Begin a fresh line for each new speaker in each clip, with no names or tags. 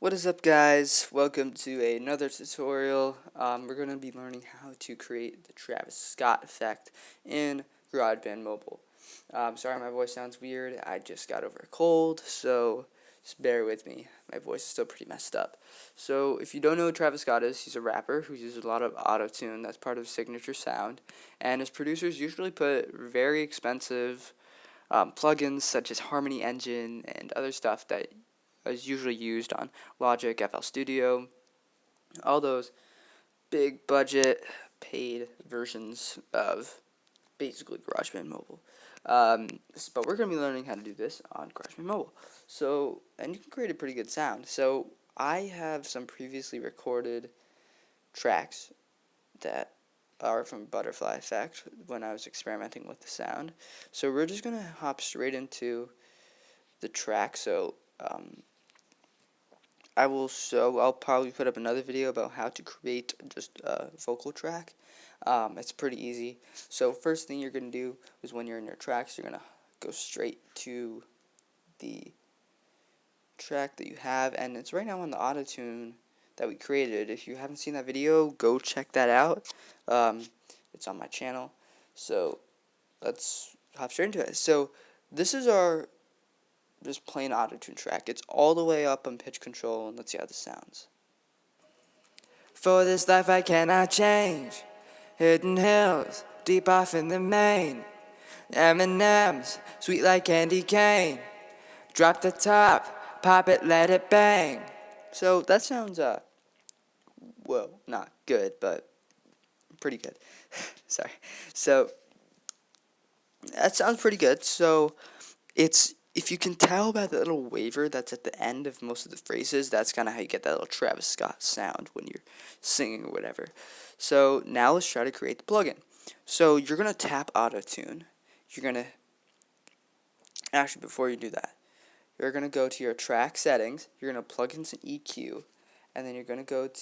What is up, guys? Welcome to another tutorial. We're going to be learning how to create the Travis Scott effect in GarageBand Mobile. Sorry my voice sounds weird. I just got over a cold, so just bear with me. My voice is still pretty messed up. So if you don't know who Travis Scott is, he's a rapper who uses a lot of auto-tune. That's part of his signature sound. And his producers usually put very expensive plugins such as Harmony Engine and other stuff that is usually used on Logic, FL Studio, all those big budget paid versions of basically GarageBand Mobile. But we're going to be learning how to do this on GarageBand Mobile. And you can create a pretty good sound. So I have some previously recorded tracks that are from Butterfly Effect when I was experimenting with the sound. So we're just going to hop straight into the track. I'll probably put up another video about how to create just a vocal track. It's pretty easy. So first thing you're going to do is when you're in your tracks, you're going to go straight to the track that you have, and it's right now on the auto-tune that we created. If you haven't seen that video, go check that out. It's on my channel. So let's hop straight into it. So this is our just plain auto-tune track. It's all the way up on pitch control, and let's see how this sounds. For this life I cannot change. Hidden hills, deep off in the main. M&M's, sweet like candy cane. Drop the top, pop it, let it bang. So that sounds, well, not good, but pretty good. Sorry. So that sounds pretty good. So if you can tell by the little waver that's at the end of most of the phrases, that's kind of how you get that little Travis Scott sound when you're singing or whatever. So now let's try to create the plugin. So you're going to tap auto-tune. Actually, before you do that, you're going to go to your track settings. You're going to plug in some EQ, and then you're going to go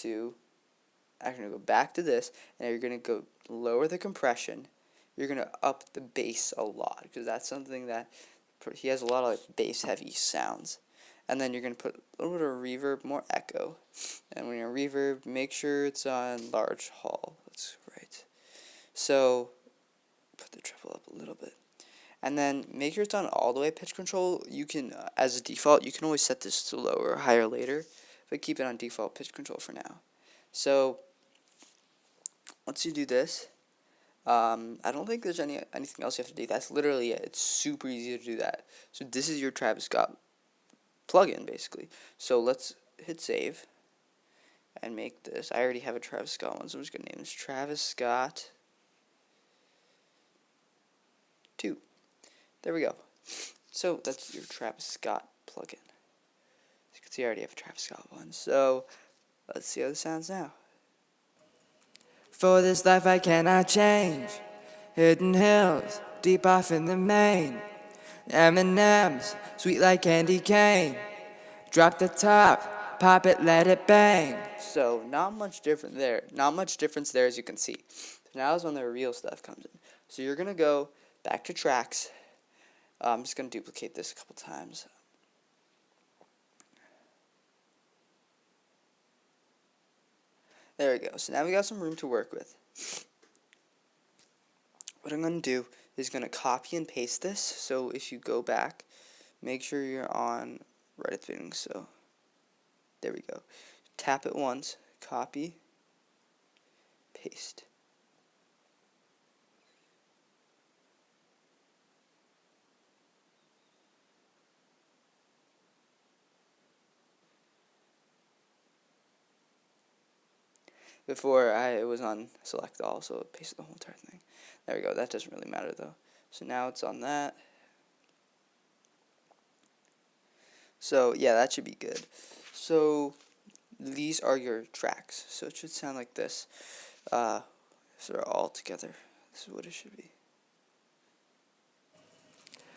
back to this, and you're going to go lower the compression. You're going to up the bass a lot, because that's something that he has a lot of like bass heavy sounds. And then you're going to put a little bit of reverb, more echo. And when you're reverb, make sure it's on large hall. That's right. So put the treble up a little bit. And then make sure it's on all the way pitch control. You can, as a default, you can always set this to lower or higher later, but keep it on default pitch control for now. So once you do this, I don't think there's anything else you have to do. That's literally it. It's super easy to do that. So this is your Travis Scott plugin, basically. So let's hit save and make this. I already have a Travis Scott one, so I'm just going to name this Travis Scott 2. There we go. So that's your Travis Scott plugin. As you can see, I already have a Travis Scott one. So let's see how this sounds now. For this life I cannot change. Hidden hills, deep off in the main. M&M's, sweet like candy cane. Drop the top, pop it, let it bang. So not much different there. Not much difference there, as you can see. So now is when the real stuff comes in. So you're gonna go back to tracks. I'm just gonna duplicate this a couple times. There we go. So now we got some room to work with. What I'm going to do is going to copy and paste this. So if you go back, make sure you're on right at the beginning. So there we go. Tap it once, copy, paste. Before it was on select all, so it pasted the whole entire thing. There we go. That doesn't really matter though. So now it's on that. So yeah, that should be good. So these are your tracks. So it should sound like this. So they're all together. This is what it should be.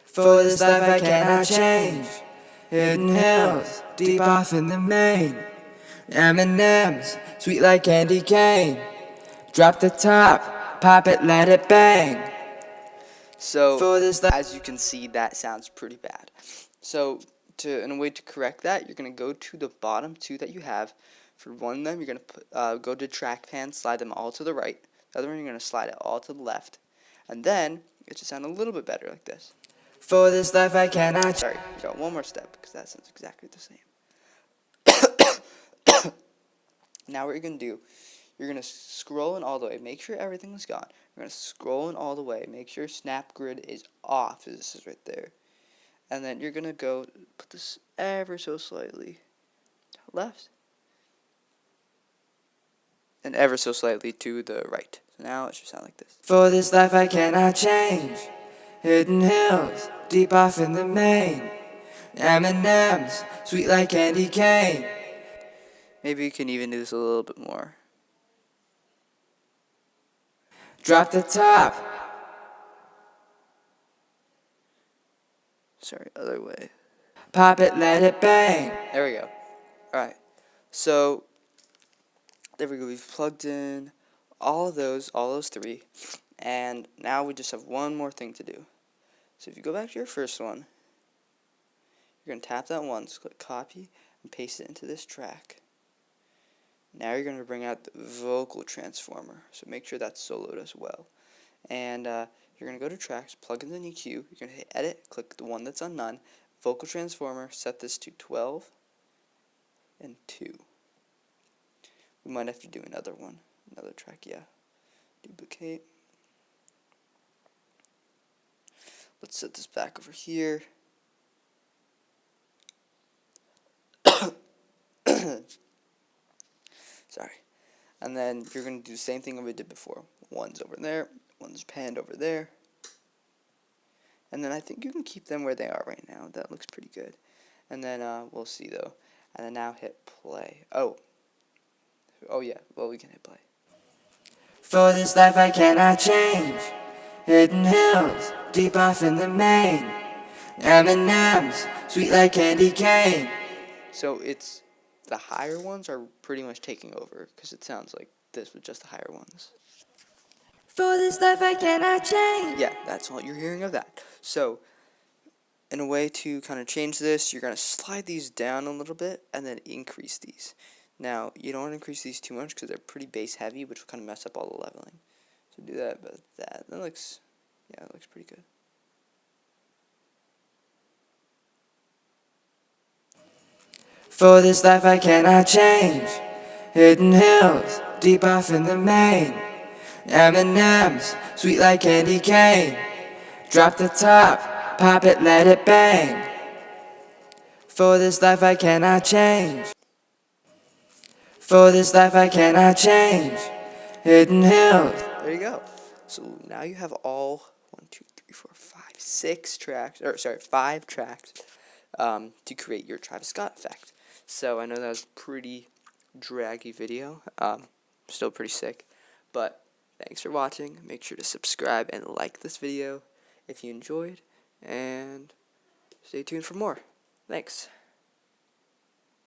For this life I cannot change. Hidden hills, deep off in the main. M&M's, sweet like candy cane. Drop the top, pop it, let it bang. So, as you can see, that sounds pretty bad. So, in a way to correct that, you're going to go to the bottom two that you have. For one of them, you're going to go to track pan, slide them all to the right. The other one, you're going to slide it all to the left. And then it should sound a little bit better like this. For this life I cannot. Sorry, we got one more step because that sounds exactly the same. Now what you're going to do, you're going to scroll in all the way. Make sure everything is gone. You're going to scroll in all the way. Make sure snap grid is off. This is right there. And then you're going to go put this ever so slightly left. And ever so slightly to the right. So now it should sound like this. For this life I cannot change. Hidden hills, deep off in the main. M&M's, sweet like candy cane. Maybe you can even do this a little bit more. Drop the top. Sorry, other way. Pop it, let it bang. There we go. Alright. So, there we go. We've plugged in all those three. And now we just have one more thing to do. So if you go back to your first one, you're going to tap that once, click copy, and paste it into this track. Now you're going to bring out the vocal transformer. So make sure that's soloed as well. And you're going to go to tracks, plug in the EQ, you're going to hit edit, click the one that's on none, vocal transformer, set this to 12 and 2. We might have to do another one, another track, yeah. Duplicate. Let's set this back over here. Sorry. And then you're going to do the same thing we did before. One's over there, one's panned over there. And then I think you can keep them where they are right now. That looks pretty good. And then we'll see though. And then now hit play. Oh yeah, well we can hit play. For this life I cannot change. Hidden hills, deep off in the main. M&M's, sweet like candy cane. So it's the higher ones are pretty much taking over because it sounds like this with just the higher ones. For this life I cannot change. Yeah, that's all you're hearing of that. So, in a way to kind of change this, you're going to slide these down a little bit and then increase these. Now, you don't want to increase these too much because they're pretty bass heavy, which will kind of mess up all the leveling. So do that, but that looks, yeah, it looks pretty good. For this life I cannot change. Hidden hills, deep off in the main. M&M's, sweet like candy cane. Drop the top, pop it, let it bang. For this life I cannot change. For this life I cannot change. Hidden hills. There you go. So now you have all 6 tracks, or sorry, 5 tracks to create your Travis Scott effect. So I know that was a pretty draggy video. Still pretty sick. But thanks for watching. Make sure to subscribe and like this video if you enjoyed. And stay tuned for more. Thanks.